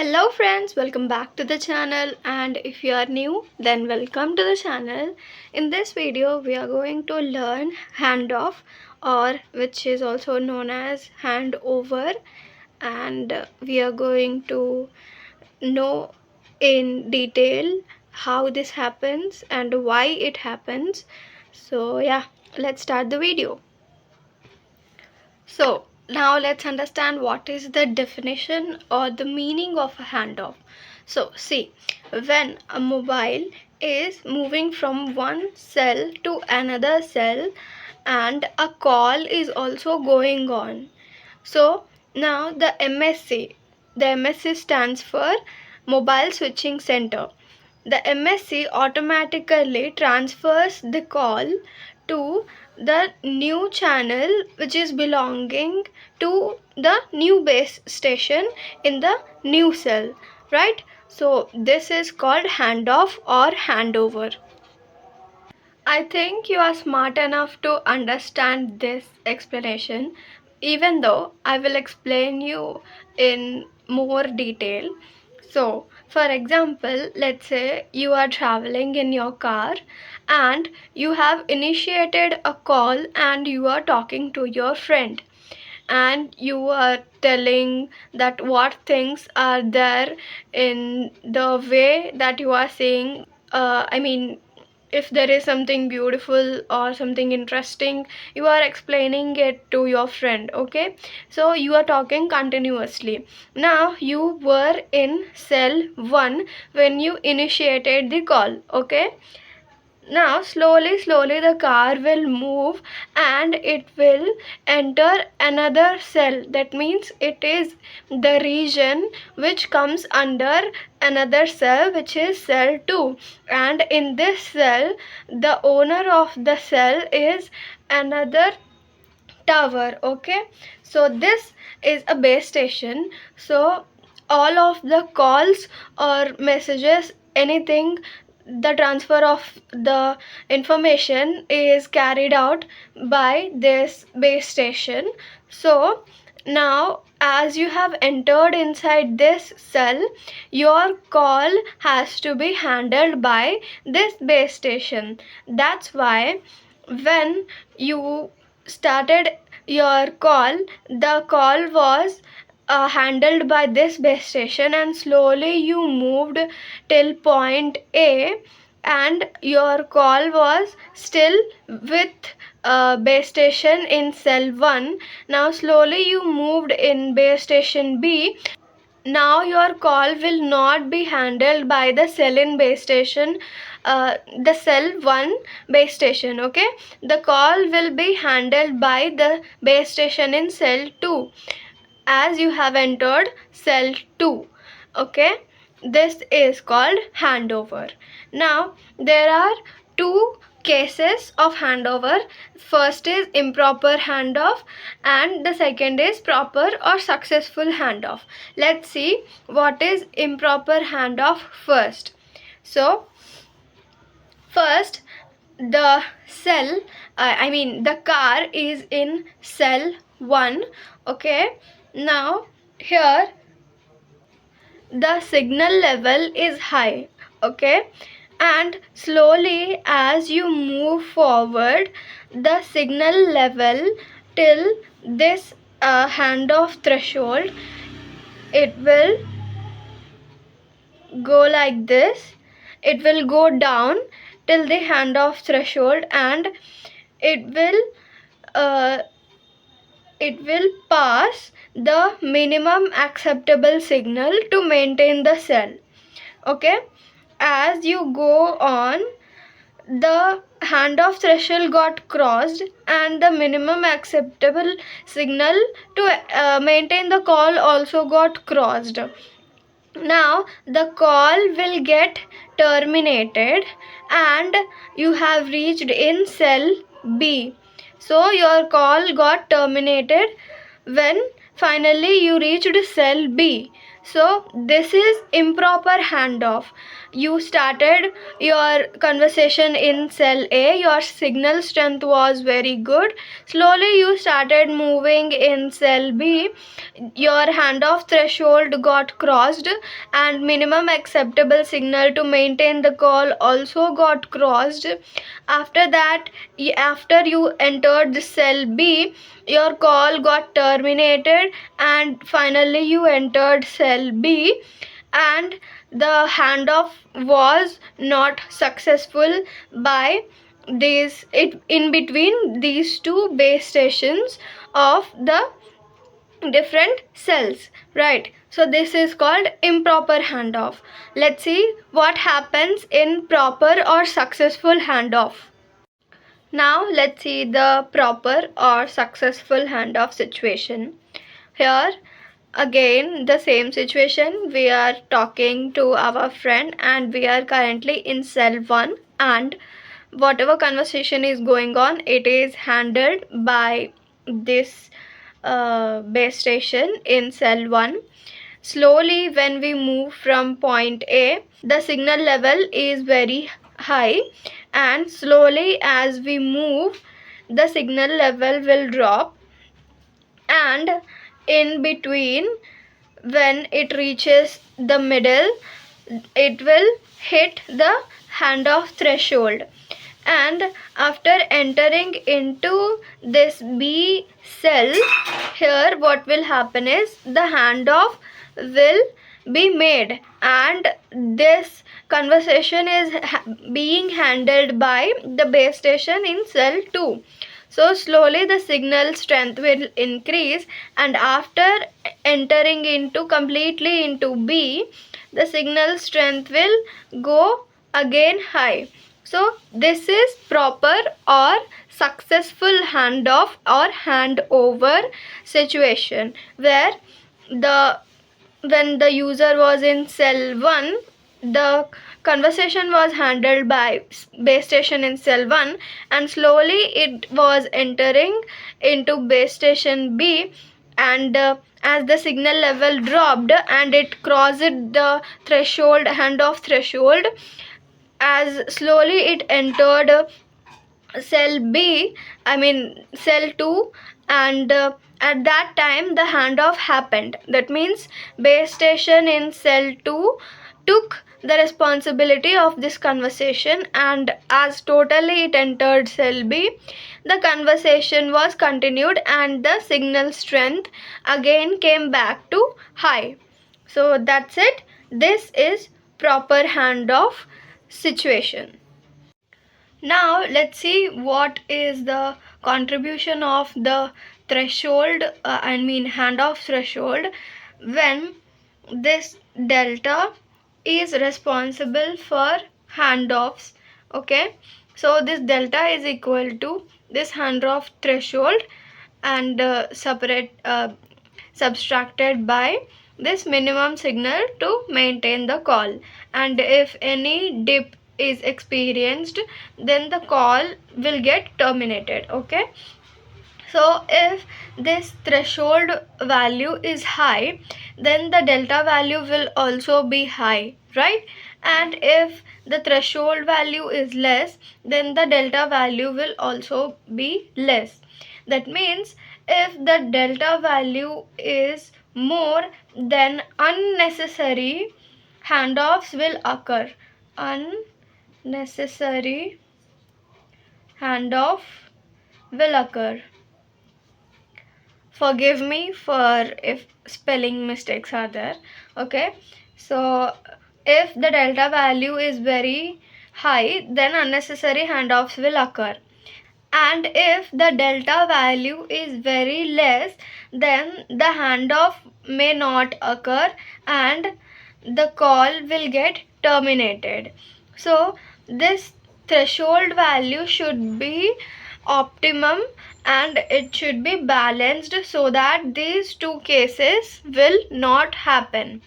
Hello friends, welcome back to the channel, and if you are new then welcome to the channel. In this video we are going to learn handoff, or which is also known as handover, and we are going to know in detail how this happens and why it happens. So yeah, let's start the video. So now let's understand what is the definition or the meaning of a handoff. So see, when a mobile is moving from one cell to another cell and a call is also going on. So now the MSC stands for Mobile Switching Center. The MSC automatically transfers the call to the new channel which is belonging to the new base station in the new cell, right? So this is called handoff or handover. I think you are smart enough to understand this explanation, even though I will explain you in more detail. So, for example, let's say you are traveling in your car and you have initiated a call and you are talking to your friend, and you are telling that what things are there in the way that you are saying. If there is something beautiful or something interesting, you are explaining it to your friend, okay? So you are talking continuously. Now you were in cell 1 when you initiated the call, okay? Now slowly the car will move and it will enter another cell. That means it is the region which comes under another cell, which is cell 2, and in this cell the owner of the cell is another tower, okay? So this is a base station. So all of the calls or messages, anything, the transfer of the information is carried out by this base station. So now as you have entered inside this cell, your call has to be handled by this base station. That's why when you started your call, the call was handled by this base station, and slowly you moved till point A, and your call was still with base station in cell 1. Now slowly you moved in base station B. Now your call will not be handled by the cell in base station, the cell 1 base station, okay? The call will be handled by the base station in cell 2 as you have entered cell 2, okay? This is called handover. Now there are two cases of handover. First is improper handoff and the second is proper or successful handoff. Let's see what is improper handoff first. So first, the cell the car is in cell 1, okay? Now here the signal level is high, okay? And slowly as you move forward, the signal level till this handoff threshold, it will go like this. It will go down till the handoff threshold, and it will uh, it will pass the minimum acceptable signal to maintain the cell, okay? As you go on, the handoff threshold got crossed and the minimum acceptable signal to maintain the call also got crossed. Now the call will get terminated and you have reached in cell B. So your call got terminated when finally you reached cell B. So this is improper handoff. You started your conversation in cell A, your signal strength was very good. Slowly you started moving in cell B, your handoff threshold got crossed, and minimum acceptable signal to maintain the call also got crossed. After that, after you entered the cell B, your call got terminated, and finally you entered cell B, and the handoff was not successful by these it in between these two base stations of the different cells, right? So this is called improper handoff. Let's see what happens in proper or successful handoff. Now let's see the proper or successful handoff situation. Here again the same situation, we are talking to our friend and we are currently in cell 1, and whatever conversation is going on, it is handled by this base station in cell 1. Slowly when we move from point A, the signal level is very high, and slowly as we move, the signal level will drop, and in between, when it reaches the middle, it will hit the handoff threshold, and after entering into this B cell, here what will happen is the handoff will be made, and this conversation is being handled by the base station in cell 2. So slowly the signal strength will increase, and after entering into completely into B, the signal strength will go again high. So this is proper or successful handoff or handover situation, where the when the user was in cell 1, the conversation was handled by base station in cell 1, and slowly it was entering into base station B, and as the signal level dropped and it crossed the threshold, handoff threshold, as slowly it entered cell B, I mean cell 2, and at that time the handoff happened. That means base station in cell 2 took the responsibility of this conversation, and as totally it entered cell B, the conversation was continued and the signal strength again came back to high. So that's it. This is proper handoff situation. Now let's see what is the contribution of the threshold, handoff threshold, when this delta is responsible for handoffs. Okay, so this delta is equal to this handoff threshold, and subtracted by this minimum signal to maintain the call, and if any dip is experienced, then the call will get terminated. Okay, so if this threshold value is high, then the delta value will also be high, right? And if the threshold value is less, then the delta value will also be less. That means if the delta value is more, then unnecessary handoffs will occur. Unnecessary handoff will occur. Forgive me for if spelling mistakes are there. Okay, so if the delta value is very high, then unnecessary handoffs will occur, and if the delta value is very less, then the handoff may not occur and the call will get terminated. So this threshold value should be optimum, and it should be balanced so that these two cases will not happen.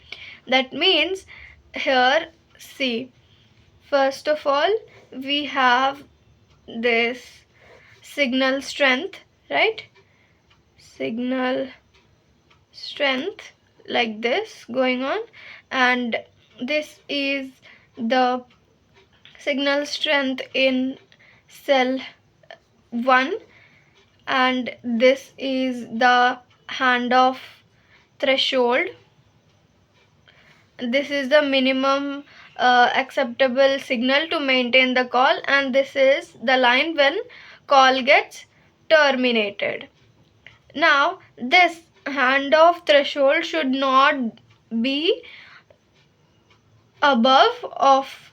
That means here, see, first of all we have this signal strength, right? Signal strength, like this going on, and this is the signal strength in cell 1, and this is the handoff threshold. This is the minimum acceptable signal to maintain the call, and this is the line when call gets terminated. Now this handoff threshold should not be above of,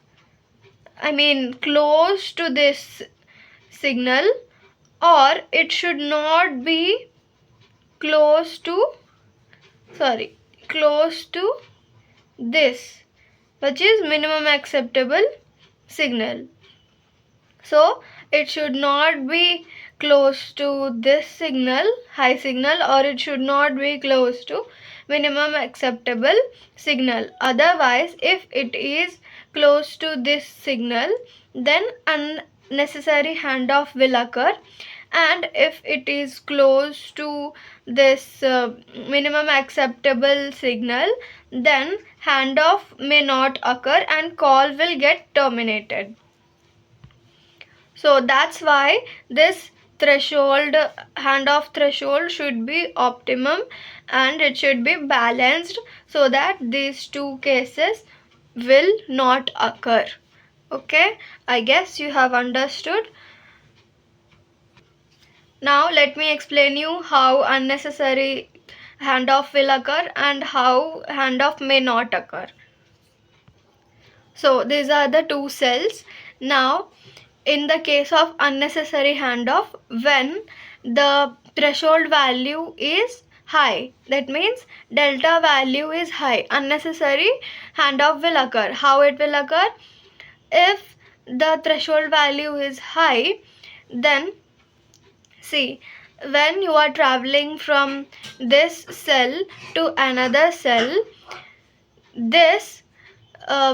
close to this signal, or it should not be close to, close to this, which is minimum acceptable signal. So it should not be close to this signal, high signal, or it should not be close to minimum acceptable signal. Otherwise, if it is close to this signal, then unnecessary handoff will occur, and if it is close to this minimum acceptable signal, then handoff may not occur and call will get terminated. So that's why this threshold, handoff threshold, should be optimum, and it should be balanced so that these two cases will not occur. Okay, I guess you have understood. Now let me explain you how unnecessary handoff will occur and how handoff may not occur. So these are the two cells. Now in the case of unnecessary handoff, when the threshold value is high, that means delta value is high, unnecessary handoff will occur. How it will occur? If the threshold value is high, then see, when you are traveling from this cell to another cell, this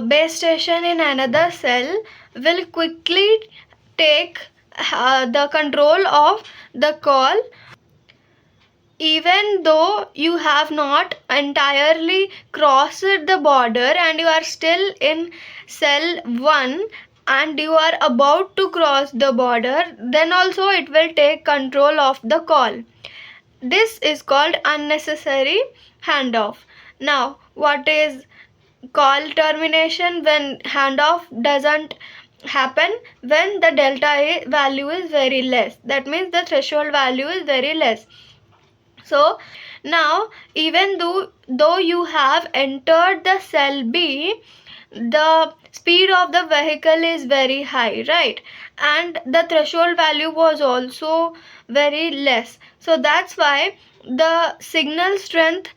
base station in another cell will quickly take the control of the call, even though you have not entirely crossed the border and you are still in cell 1 and you are about to cross the border, then also it will take control of the call. This is called unnecessary handoff. Now what is call termination? When handoff doesn't happen, when the delta value is very less, that means the threshold value is very less. So now even though you have entered the cell B, the speed of the vehicle is very high, right? And the threshold value was also very less. So that's why the signal strength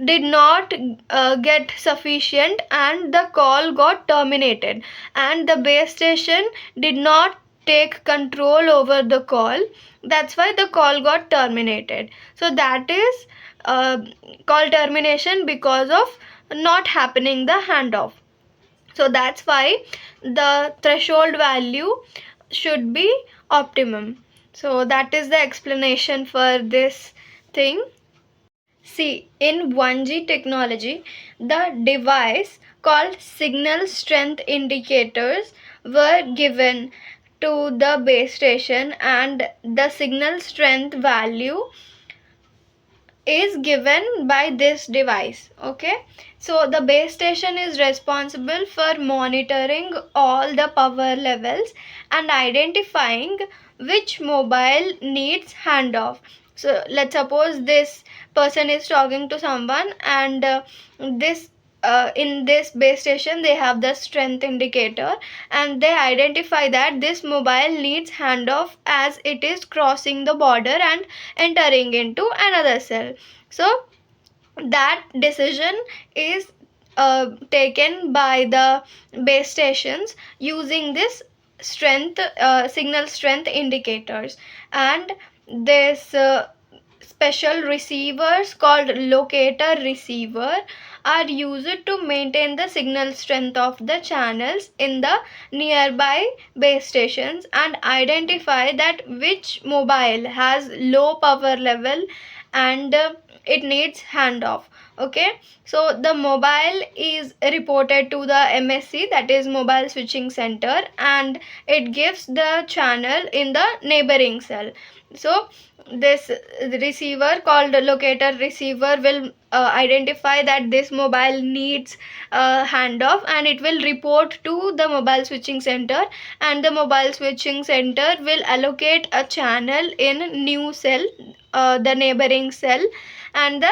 did not get sufficient and the call got terminated, and the base station did not take control over the call. That's why the call got terminated. So that is call termination because of not happening the handoff. So that's why the threshold value should be optimum. So that is the explanation for this thing. See, in 1G technology, the device called signal strength indicators were given to the base station, and the signal strength value is given by this device. Okay, so the base station is responsible for monitoring all the power levels and identifying which mobile needs handoff. So let's suppose this person is talking to someone, and this in this base station they have the strength indicator, and they identify that this mobile needs handoff as it is crossing the border and entering into another cell. So that decision is taken by the base stations using this strength signal strength indicators, and this special receivers called locator receiver are used to maintain the signal strength of the channels in the nearby base stations and identify that which mobile has low power level and it needs handoff. Okay, so the mobile is reported to the MSC, that is mobile switching center, and it gives the channel in the neighboring cell. So this receiver called locator receiver will identify that this mobile needs handoff, and it will report to the mobile switching center, and the mobile switching center will allocate a channel in new cell, the neighboring cell, and the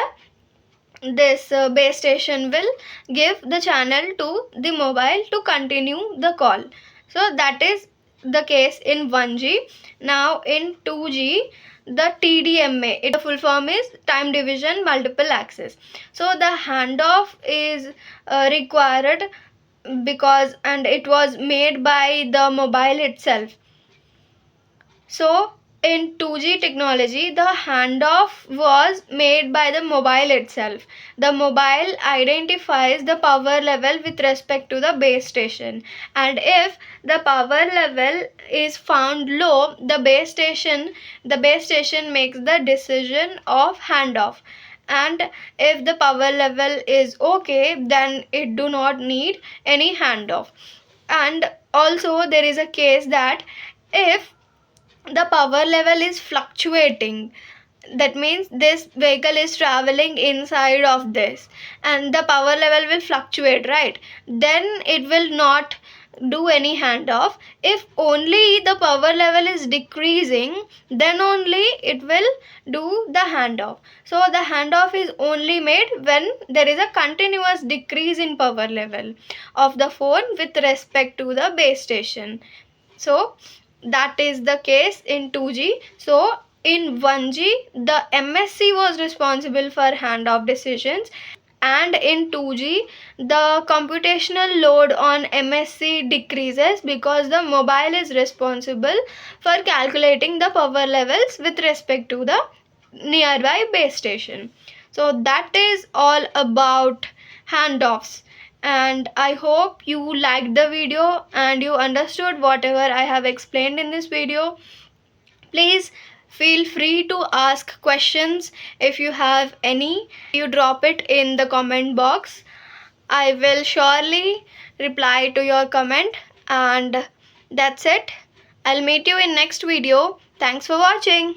this base station will give the channel to the mobile to continue the call. So that is the case in 1G. Now in 2G, the TDMA, it, the full form is time division multiple access. So the handoff is required because, and it was made by the mobile itself. So in 2G technology, the handoff was made by the mobile itself. The mobile identifies the power level with respect to the base station, and if the power level is found low, the base station makes the decision of handoff, and if the power level is okay, then it do not need any handoff. And also there is a case that if the power level is fluctuating, that means this vehicle is traveling inside of this and the power level will fluctuate, right? Then it will not do any handoff. If only the power level is decreasing, then only it will do the handoff. So the handoff is only made when there is a continuous decrease in power level of the phone with respect to the base station. So that is the case in 2G. So in 1G, the MSC was responsible for handoff decisions, and in 2G, the computational load on MSC decreases because the mobile is responsible for calculating the power levels with respect to the nearby base station. So that is all about handoffs, and I hope you liked the video and you understood whatever I have explained in this video. Please feel free to ask questions if you have any. You drop it in the comment box. I will surely reply to your comment, and that's it. I'll meet you in next video. Thanks for watching.